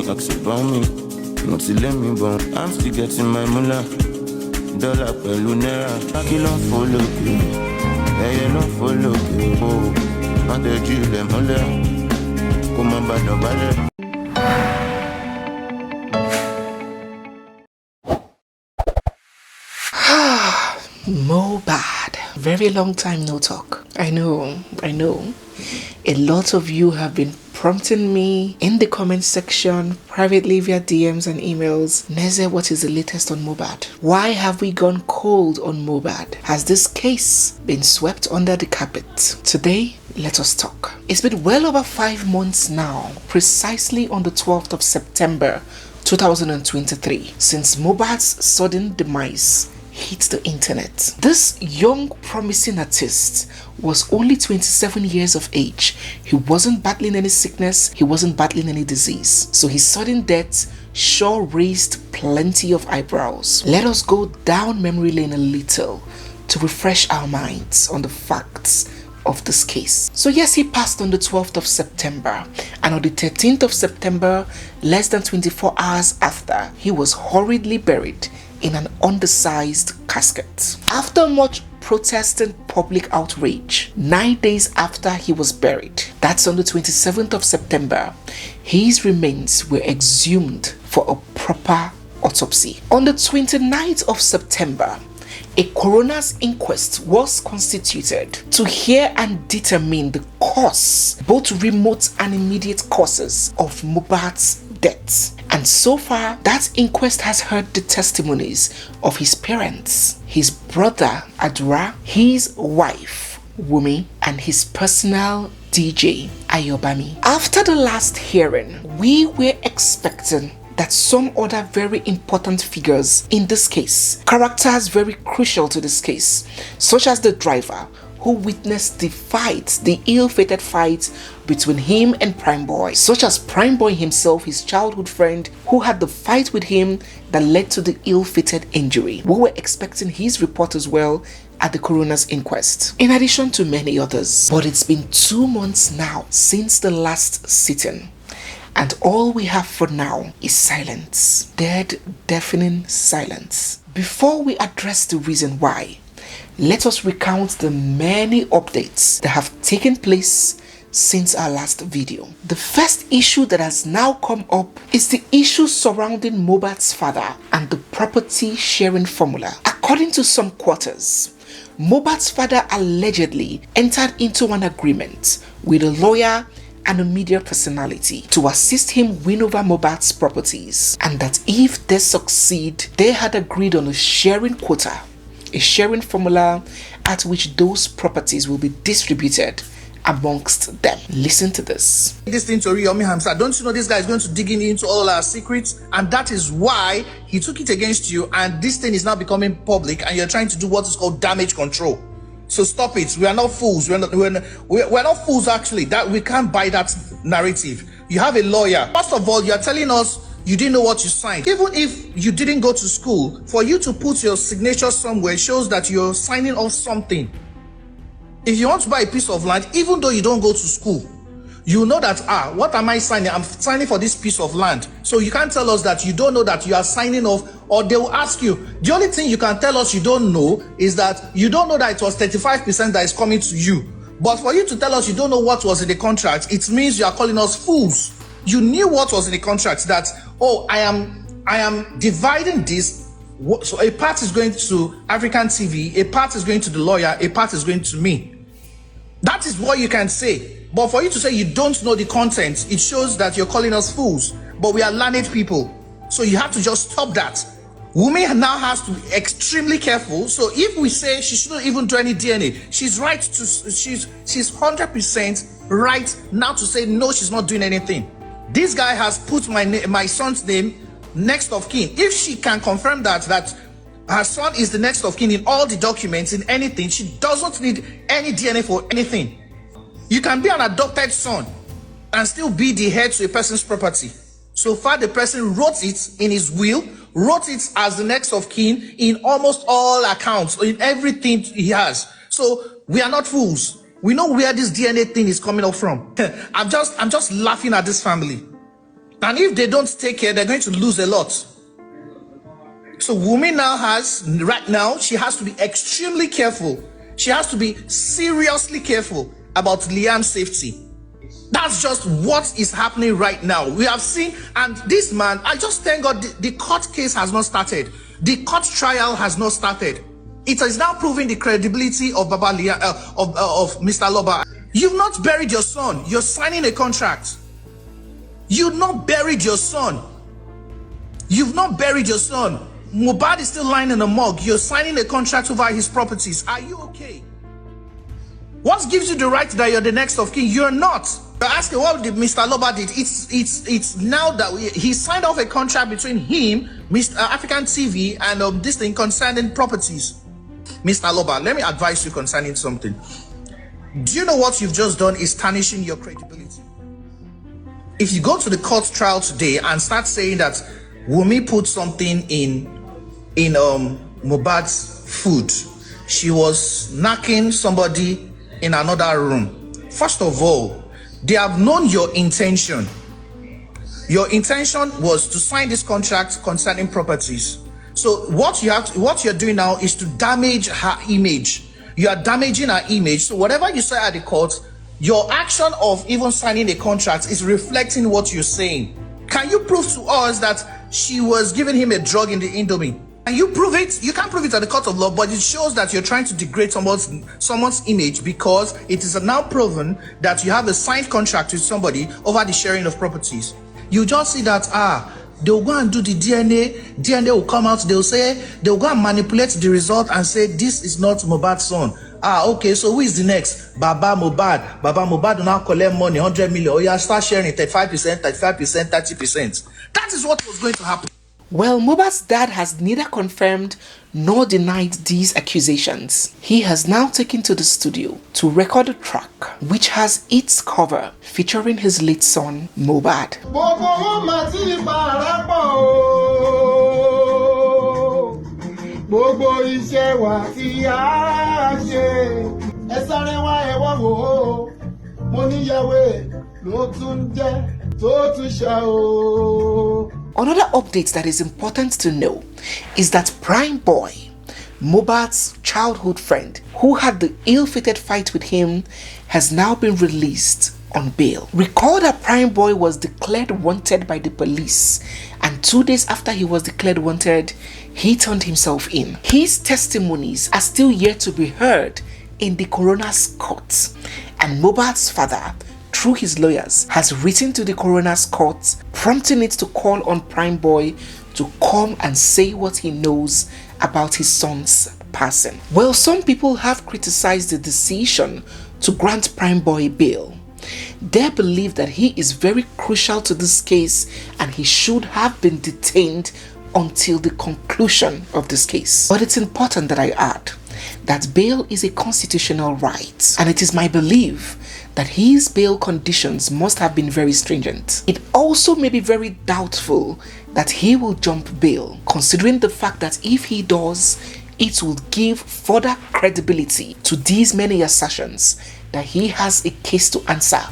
Ask about me. Not to let me bone. I'm still getting my mullah. Dollar per lunera. Kill on follow you. Hey, don't follow you. Oh, not the Jew, them mullah. Come on, bad no ballet. Mohbad. Very long time no talk. I know. A lot of you have been prompting me in the comment section, privately via DMs and emails. Neze, what is the latest on Mohbad? Why have we gone cold on Mohbad? Has this case been swept under the carpet? Today, let us talk. It's been well over 5 months now, precisely on the 12th of September 2023, since Mohbad's sudden demise hit the internet. This young promising artist was only 27 years of age. He wasn't battling any sickness, he wasn't battling any disease. So his sudden death sure raised plenty of eyebrows. Let us go down memory lane a little to refresh our minds on the facts of this case. So yes, he passed on the 12th of September, and on the 13th of September, less than 24 hours after, he was hurriedly buried in an undersized casket. After much protest and public outrage, 9 days after he was buried, that's on the 27th of September, his remains were exhumed for a proper autopsy. On the 29th of September, a coroner's inquest was constituted to hear and determine the cause, both remote and immediate causes, of Mohbad's death. And so far, that inquest has heard the testimonies of his parents, his brother Adura, his wife Wumi, and his personal DJ Ayobami. After the last hearing, we were expecting that some other very important figures in this case, characters very crucial to this case, such as the driver who witnessed the fight, the ill-fated fight between him and Prime Boy, such as Prime Boy himself, his childhood friend, who had the fight with him that led to the ill-fated injury. We were expecting his report as well at the coroner's inquest, in addition to many others. But it's been 2 months now since the last sitting, and all we have for now is silence. Dead, deafening silence. Before we address the reason why, let us recount the many updates that have taken place since our last video. The first issue that has now come up is the issue surrounding Mohbad's father and the property sharing formula. According to some quarters, Mohbad's father allegedly entered into an agreement with a lawyer and a media personality to assist him win over Mohbad's properties, and that if they succeed, they had agreed on a sharing quota, a sharing formula at which those properties will be distributed amongst them. Listen to this. This thing to Yomi Hamza, don't you know this guy is going to dig into all our secrets, and that is why he took it against you, and this thing is now becoming public, and you're trying to do what is called damage control. So stop it. We are not fools. We're not fools, actually. That we can't buy that narrative. You have a lawyer. First of all, you are telling us you didn't know what you signed. Even if you didn't go to school, for you to put your signature somewhere shows that you're signing off something. If you want to buy a piece of land, even though you don't go to school, you know that, what am I signing? I'm signing for this piece of land. So you can't tell us that you don't know that you are signing off, or they will ask you. The only thing you can tell us you don't know is that you don't know that it was 35% that is coming to you. But for you to tell us you don't know what was in the contract, it means you are calling us fools. You knew what was in the contract, that, I am dividing this. So a part is going to African TV, a part is going to the lawyer, a part is going to me. That is what you can say. But for you to say you don't know the content, it shows that you're calling us fools. But we are learned people. So you have to just stop that. Wumi now has to be extremely careful. So if we say she shouldn't even do any DNA, she's right to, she's 100% right now to say no, she's not doing anything. This guy has put my son's name next of kin. If she can confirm that her son is the next of kin in all the documents, in anything, she doesn't need any DNA for anything. You can be an adopted son and still be the heir to a person's property. So far, the person wrote it in his will, wrote it as the next of kin in almost all accounts, in everything he has. So we are not fools. We know where this DNA thing is coming up from. I'm just laughing at this family. And if they don't take care, they're going to lose a lot. So Wunmi right now, she has to be extremely careful. She has to be seriously careful about Liam's safety. That's just what is happening right now. We have seen, and this man, I just thank God the court case has not started. The court trial has not started. It is now proving the credibility of Baba Liam, of Mr. Loba. You've not buried your son. You're signing a contract. You've not buried your son. You've not buried your son. Mohbad is still lying in the morgue. You're signing a contract over his properties. Are you okay? What gives you the right that you're the next of kin? You're not. You're asking what did Mr. Loba did. It's now that he signed off a contract between him, Mr. African TV, and this thing concerning properties. Mr. Loba, let me advise you concerning something. Do you know what you've just done is tarnishing your credibility? If you go to the court trial today and start saying that Wunmi put something in Mohbad's food, she was knocking somebody in another room. First of all, they have known your intention. Your intention was to sign this contract concerning properties. So what you're doing now is to damage her image. You are damaging her image. So whatever you say at the court, your action of even signing a contract is reflecting what you're saying. Can you prove to us that she was giving him a drug in the Indomie? Can you prove it? You can't prove it at the court of law, but it shows that you're trying to degrade someone's image, because it is now proven that you have a signed contract with somebody over the sharing of properties. You just see that they'll go and do the DNA will come out, they'll go and manipulate the result and say this is not Mohbad's son. Okay, so who is the next? Baba Mohbad will now collect money, 100 million. Oh yeah, start sharing 35%, 30%. That is what was going to happen. Well, Mohbad's dad has neither confirmed nor denied these accusations. He has now taken to the studio to record a track which has its cover featuring his late son, Mohbad. Another update that is important to know is that Prime Boy, Mohbad's childhood friend, who had the ill-fated fight with him, has now been released on bail. Recall that Prime Boy was declared wanted by the police, and 2 days after he was declared wanted, he turned himself in. His testimonies are still yet to be heard in the coroner's court, and Mohbad's father, through his lawyers, has written to the coroner's court, prompting it to call on Prime Boy to come and say what he knows about his son's passing. Well, some people have criticized the decision to grant Prime Boy bail. They believe that he is very crucial to this case and he should have been detained until the conclusion of this case. But it's important that I add that bail is a constitutional right, and it is my belief that his bail conditions must have been very stringent. It also may be very doubtful that he will jump bail, considering the fact that if he does, it will give further credibility to these many assertions that he has a case to answer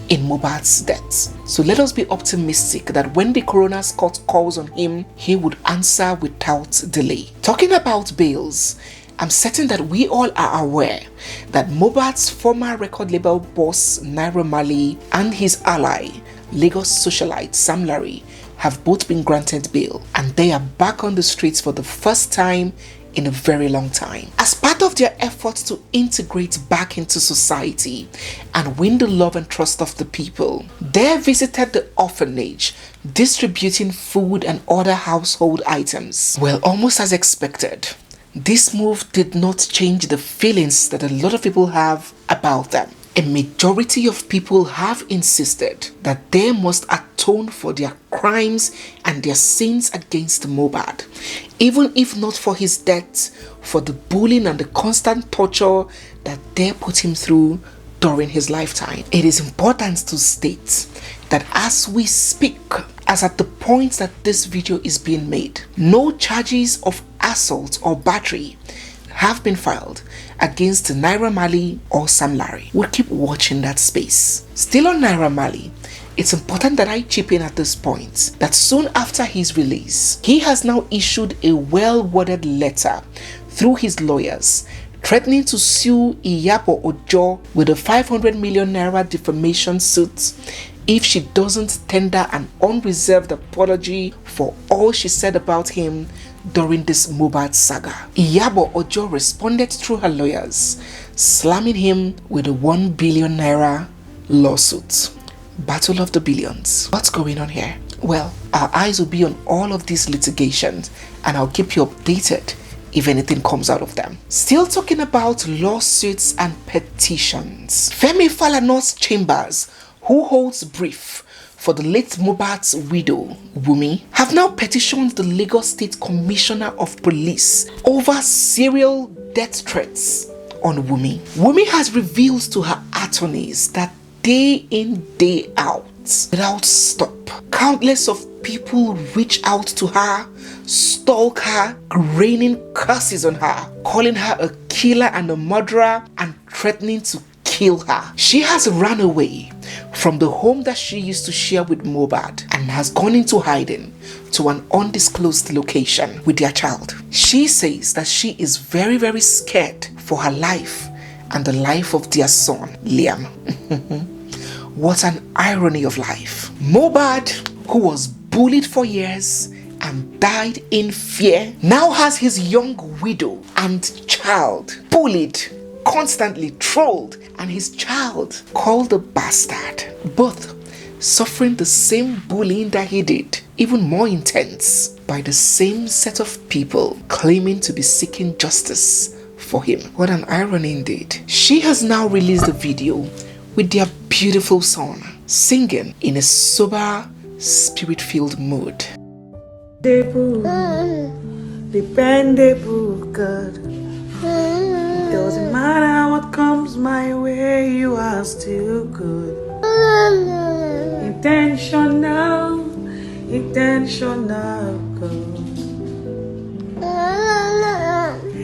in Mohbad's death. So let us be optimistic that when the coroner's court calls on him, he would answer without delay. Talking about bails, I'm certain that we all are aware that Mohbad's former record label boss Naira Marley and his ally, Lagos socialite Sam Larry, have both been granted bail, and they are back on the streets for the first time in a very long time. As part of their efforts to integrate back into society and win the love and trust of the people, they visited the orphanage, distributing food and other household items. Well, almost as expected, this move did not change the feelings that a lot of people have about them. A majority of people have insisted that they must atone for their crimes and their sins against Mohbad, even if not for his death, for the bullying and the constant torture that they put him through during his lifetime. It is important to state that as we speak, as at the point that this video is being made, no charges of assault or battery have been filed against Naira Marley or Sam Larry. We'll keep watching that space. Still on Naira Marley, it's important that I chip in at this point that soon after his release, he has now issued a well-worded letter through his lawyers threatening to sue Iyabo Ojo with a 500 million naira defamation suit if she doesn't tender an unreserved apology for all she said about him during this Mohbad saga. Iyabo Ojo responded through her lawyers, slamming him with a 1 billion naira lawsuit. Battle of the billions. What's going on here? Well, our eyes will be on all of these litigations and I'll keep you updated if anything comes out of them. Still talking about lawsuits and petitions. Femi Falana's chambers, who holds brief for the late Mohbad's widow, Wunmi, have now petitioned the Lagos State Commissioner of Police over serial death threats on Wunmi. Wunmi has revealed to her attorneys that day in, day out, without stop, countless of people reach out to her, stalk her, raining curses on her, calling her a killer and a murderer, and threatening to kill her. She has run away from the home that she used to share with Mohbad and has gone into hiding to an undisclosed location with their child. She says that she is very, very scared for her life and the life of their son, Liam. What an irony of life. Mohbad, who was bullied for years and died in fear, now has his young widow and child bullied, constantly trolled, and his child called a bastard. Both suffering the same bullying that he did, even more intense, by the same set of people claiming to be seeking justice for him. What an irony indeed. She has now released a video with their beautiful son singing in a sober, spirit-filled mood. Dependable God. Doesn't matter what comes my way, you are still good. Intentional God.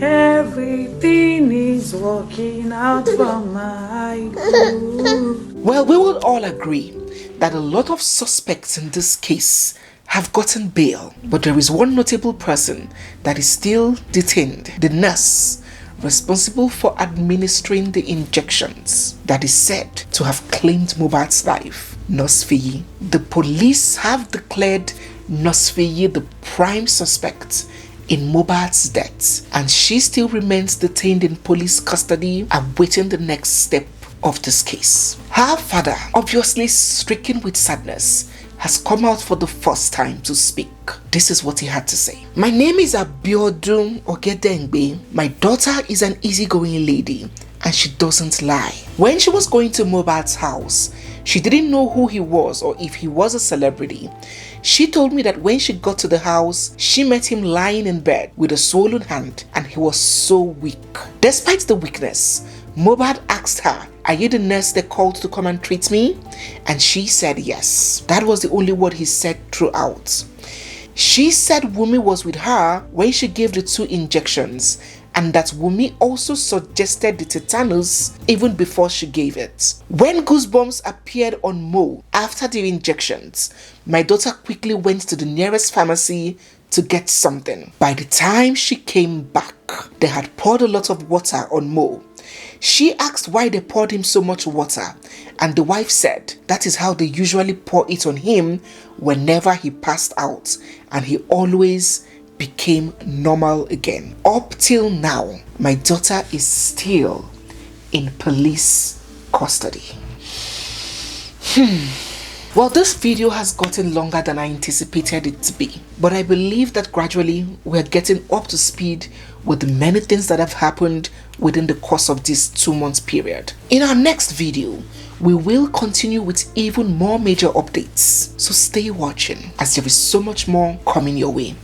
Everything is working out for my good. Well, we will all agree that a lot of suspects in this case have gotten bail, but there is one notable person that is still detained: the nurse responsible for administering the injections that is said to have claimed Mohbad's life, Nurse Feyi. The police have declared Nurse Feyi the prime suspect in Mohbad's death, and she still remains detained in police custody, awaiting the next step of this case. Her father, obviously stricken with sadness, has come out for the first time to speak. This is what he had to say. My name is Abiodun Ogedengbe. My daughter is an easygoing lady and she doesn't lie. When she was going to Mohbad's house, she didn't know who he was or if he was a celebrity. She told me that when she got to the house, she met him lying in bed with a swollen hand and he was so weak. Despite the weakness, Mohbad asked her, "Are you the nurse they called to come and treat me?" And she said yes. That was the only word he said throughout. She said Wunmi was with her when she gave the 2 injections and that Wunmi also suggested the tetanus even before she gave it. When goosebumps appeared on Mo after the injections, my daughter quickly went to the nearest pharmacy to get something. By the time she came back, they had poured a lot of water on Mo. She asked why they poured him so much water, and the wife said that is how they usually pour it on him whenever he passed out, and he always became normal again. Up till now, my daughter is still in police custody. Well, this video has gotten longer than I anticipated it to be, but I believe that gradually we're getting up to speed with the many things that have happened within the course of this 2-month period. In our next video, we will continue with even more major updates, so stay watching as there is so much more coming your way.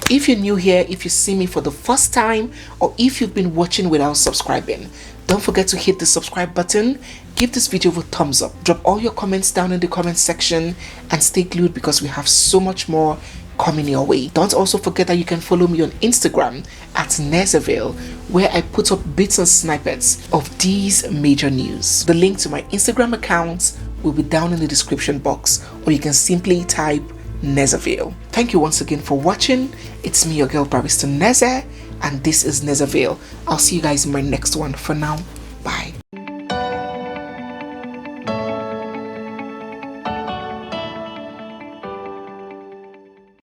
If you're new here, if you see me for the first time, or if you've been watching without subscribing, don't forget to hit the subscribe button, give this video a thumbs up, drop all your comments down in the comment section, and stay glued because we have so much more coming your way. Don't also forget that you can follow me on Instagram at Nezeville, where I put up bits and snippets of these major news. The link to my Instagram account will be down in the description box, or you can simply type Nezeville. Thank you once again for watching. It's me, your girl Barrister Neze, and this is Nezeville. I'll see you guys in my next one. For now, bye.